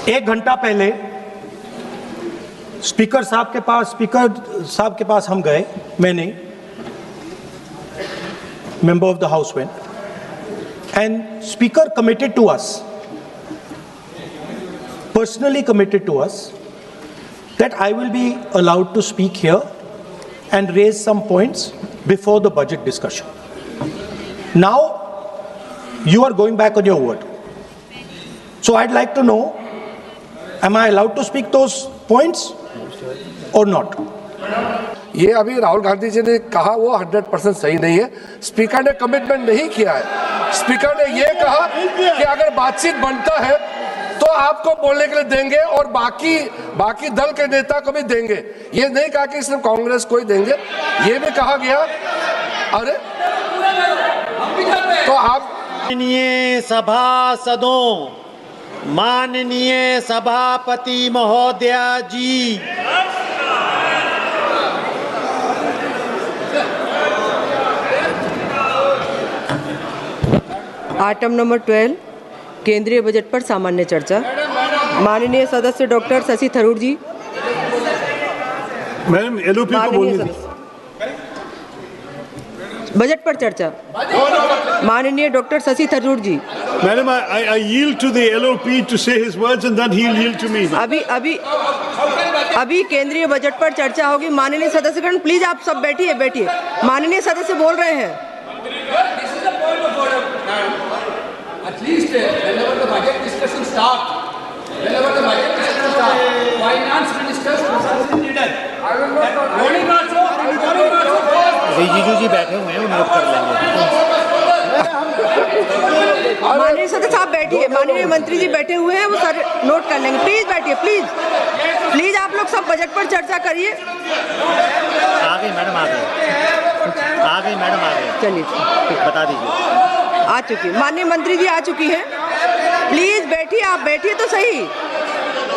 एक घंटा पहले स्पीकर साहब के पास हम गए, मैंने, member of the house went, and speaker committed to us, personally committed to us, that I will be allowed to speak here and raise some points before the budget discussion. Now you are going back on your word, so I'd like to know, am I allowed to speak those points or not? ये अभी राहुल गांधी जी ने कहा वो 100% सही नहीं है। Speaker ने commitment नहीं किया है। स्पीकर ने ये कहा कि अगर बातचीत बनता है तो आपको बोलने के लिए देंगे और बाकी दल के नेता को भी देंगे। ये नहीं कहा कि सिर्फ कांग्रेस को ही देंगे, ये भी कहा गया। अरे तो आप माननीय सभासदों, माननीय सभापति महोदया जी, आइटम नंबर 12 केंद्रीय बजट पर सामान्य चर्चा। माननीय सदस्य doctor Shashi Tharoor ji. Madam LOP को बोलने दीजिए। बजट पर चर्चा। माननीय doctor Shashi Tharoor ji. Madam I yield to the LOP to say his words and then he'll yield to me. अभी केंद्रीय बजट पर चर्चा होगी। माननीय सदस्यगण प्लीज आप सब बैठिए। माननीय सदस्य बोल रहे हैं। At least whenever the budget discussion starts, finance ministers Rijiju जी बैठे हुए हैं, वो नोट कर लेंगे। माननीय सदस्य आप बैठिए, माननीय मंत्री जी बैठे हुए हैं, वो सर नोट कर लेंगे। प्लीज बैठिए, प्लीज आप लोग सब बजट पर चर्चा करिए। आ गई मैडम, आ गई। चलिए बता दीजिए। आ चुकी, माननीय मंत्री जी आ चुकी हैं। प्लीज बैठिए, आप बैठिए तो सही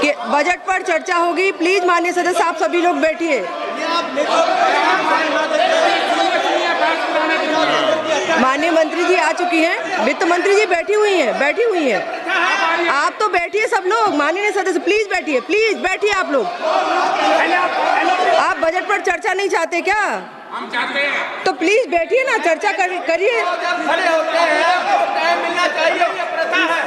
कि बजट पर चर्चा होगी। प्लीज माननीय सदस्य आप सभी लोग बैठिए। माननीय मंत्री जी आ चुकी हैं, वित्त मंत्री जी बैठी हुई हैं। आप तो बैठिए सब लोग। माननीय सदस्य प्लीज बैठिए आप लोग। आप बजट पर चर्चा नहीं चाहते क्या? हम चाहते हैं तो प्लीज बैठिए ना, चर्चा करिए। खड़े होते हैं, टाइम मिलना चाहिए, ये प्रथा है।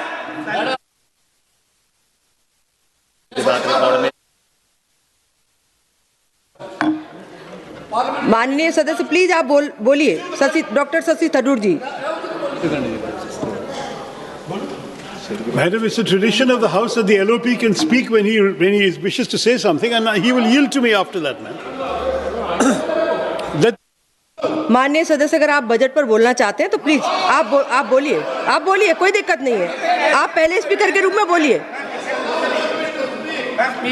माननीय सदस्य प्लीज आप बोलिए। Doctor Shashi Tharoor ji. Madam, it's a tradition of the House that the LOP can speak when he wishes to say something, and he will yield to me after that, ma'am. माननीय सदस्य अगर आप बजट पर बोलना चाहते हैं तो प्लीज आप बोलिए, कोई दिक्कत नहीं है। आप पहले स्पीकर के रूप में बोलिए।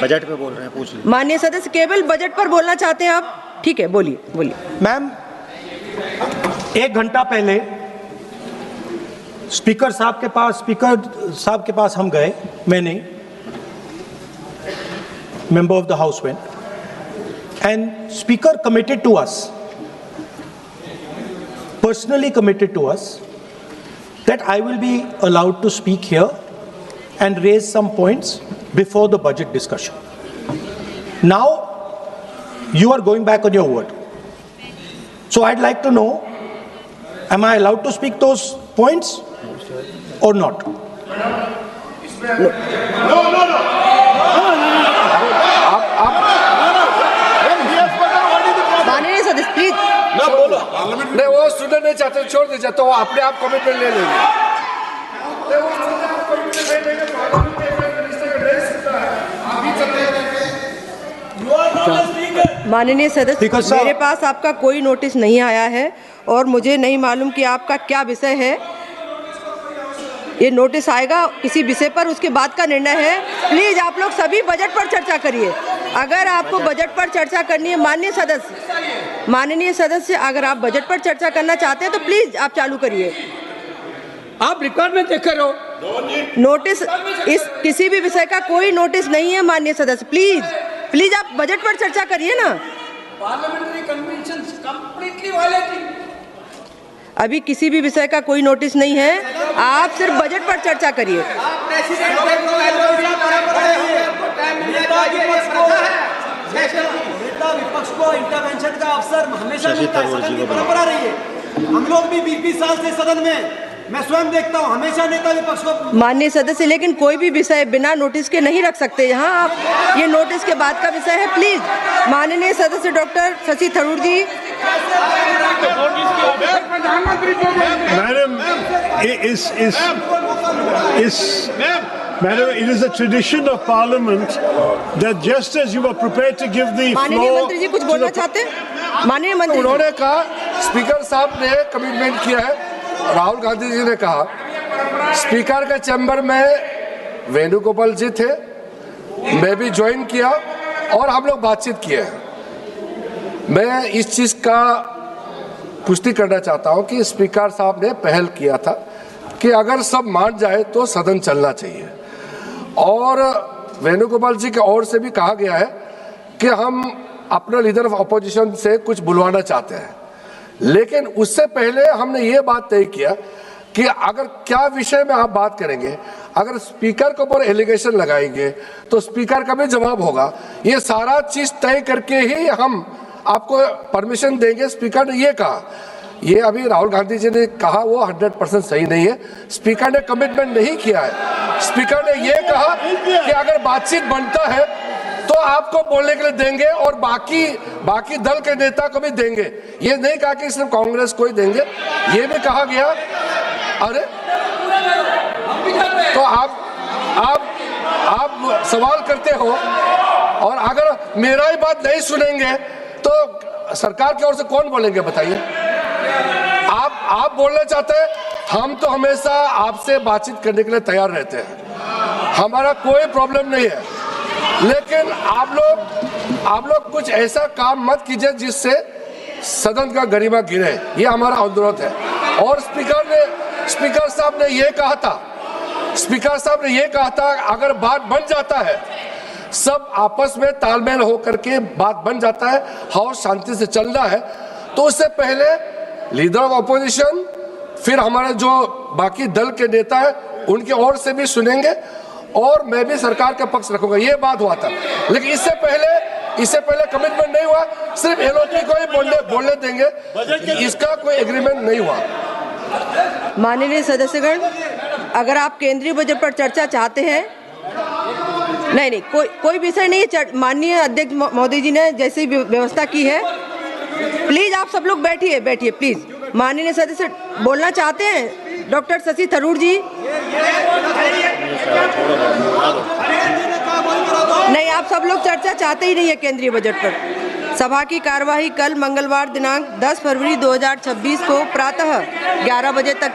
बजट पे बोल रहे हैं, पूछ लीजिए। माननीय सदस्य केवल बजट पर बोलना चाहते हैं आप? ठीक है, बोलिए। मैम, एक घंटा पहले स्पीकर साहब के पास हम गए, मैंने, member of the house went, and speaker committed to us, personally committed to us, that I will be allowed to speak here and raise some points before the budget discussion. Now you are going back on your word, so I'd like to know, am I allowed to speak those points or not? माननीय सदस्य please नहीं, वो सुनना नहीं चाहते, छोड़ दीजिए, तो वो अपने आप कमिटमेंट ले लेंगे। माननीय सदस्य, मेरे पास आपका कोई नोटिस नहीं आया है और मुझे नहीं मालूम कि आपका क्या विषय है। ये नोटिस आएगा किसी विषय पर, उसके बाद का निर्णय है। प्लीज आप लोग सभी बजट पर चर्चा करिए। अगर आपको बजट पर चर्चा करनी है, माननीय सदस्य अगर आप बजट पर चर्चा करना चाहते हैं तो प्लीज आप चालू करिए। आप रिकॉर्ड में देख रहे हो, नोटिस इस किसी भी विषय का कोई नोटिस नहीं है। माननीय सदस्य प्लीज आप बजट पर चर्चा करिए ना। Parliamentary convention completely violating. अभी किसी भी विषय का कोई नोटिस नहीं है, आप सिर्फ बजट पर चर्चा करिए। को इंटरवेंशन का अवसर हमेशा मिलता है, सदन की परंपरा रही है। हम लोग भी 20-20 साल से सदन में, मैं स्वयं देखता हूं, हमेशा नेता विपक्ष को। माननीय सदस्य, लेकिन कोई भी विषय बिना नोटिस के नहीं रख सकते यहाँ आप। ये नोटिस के बाद का विषय है, प्लीज। माननीय सदस्य doctor Shashi Tharoor ji. Madam, it is a tradition of Parliament that just as you were prepared to give the माननीय floor, मंत्री जी कुछ बोलना चाहते हैं? माननीय मंत्री जी। उन्होंने कहा, स्पीकर साहब ने कमिटमेंट किया है, राहुल गांधी जी ने कहा, स्पीकर के चैम्बर में वेणुगोपाल जी थे, मैं भी ज्वाइन किया और हम लोग बातचीत किए हैं। मैं इस चीज का पुष्टि करना चाहता हूं कि स्पीकर साहब ने पहल किया था कि अगर सब मान जाए तो सदन चलना चाहिए, और वेणुगोपाल जी की ओर से भी कहा गया है कि हम अपना लीडर ऑफ अपोजिशन से कुछ बुलवाना चाहते हैं। लेकिन उससे पहले हमने ये बात तय किया कि अगर क्या विषय में आप बात करेंगे, अगर स्पीकर के ऊपर एलिगेशन लगाएंगे तो स्पीकर का भी जवाब होगा। ये सारा चीज तय करके ही हम आपको परमिशन देंगे। स्पीकर ने ये कहा, ये अभी राहुल गांधी जी ने कहा वो 100% सही नहीं है। स्पीकर ने कमिटमेंट नहीं किया है। स्पीकर ने ये कहा कि अगर बातचीत बनता है तो आपको बोलने के लिए देंगे और बाकी दल के नेता को भी देंगे। ये नहीं कहा कि सिर्फ कांग्रेस को ही देंगे, ये भी कहा गया। अरे तो आप सवाल करते हो, और अगर मेरा ही बात नहीं सुनेंगे तो सरकार की ओर से कौन बोलेंगे बताइए? आप बोलना चाहते हैं, हम तो हमेशा आपसे बातचीत करने के लिए तैयार रहते हैं, हमारा कोई प्रॉब्लम नहीं है। लेकिन आप लोग कुछ ऐसा काम मत कीजिए जिससे सदन का गरिमा गिरे, ये हमारा अनुरोध है। और स्पीकर साहब ने ये कहा था अगर बात बन जाता है, सब आपस में तालमेल हो करके बात बन जाता है, हाउस शांति से चल रहा है, तो उससे पहले लीडर ऑफ अपोजिशन, फिर हमारे जो बाकी दल के नेता है उनकी ओर से भी सुनेंगे, और मैं भी सरकार का पक्ष रखूंगा। ये बात हुआ था, लेकिन इससे पहले कमिटमेंट नहीं हुआ, सिर्फ एलओपी को ही बोलने देंगे, इसका कोई एग्रीमेंट नहीं हुआ। माननीय सदस्यगण, अगर आप केंद्रीय बजट पर चर्चा चाहते हैं, नहीं, कोई विषय नहीं है। माननीय अध्यक्ष मोदी जी ने जैसी व्यवस्था की है, प्लीज आप सब लोग बैठिए प्लीज। माननीय सदस्य बोलना चाहते हैं? डॉक्टर शशि थरूर जी। नहीं, आप सब लोग चर्चा चाहते ही नहीं है केंद्रीय बजट पर। सभा की कार्यवाही कल मंगलवार दिनांक 10 फरवरी 2026 को प्रातः 11 बजे तक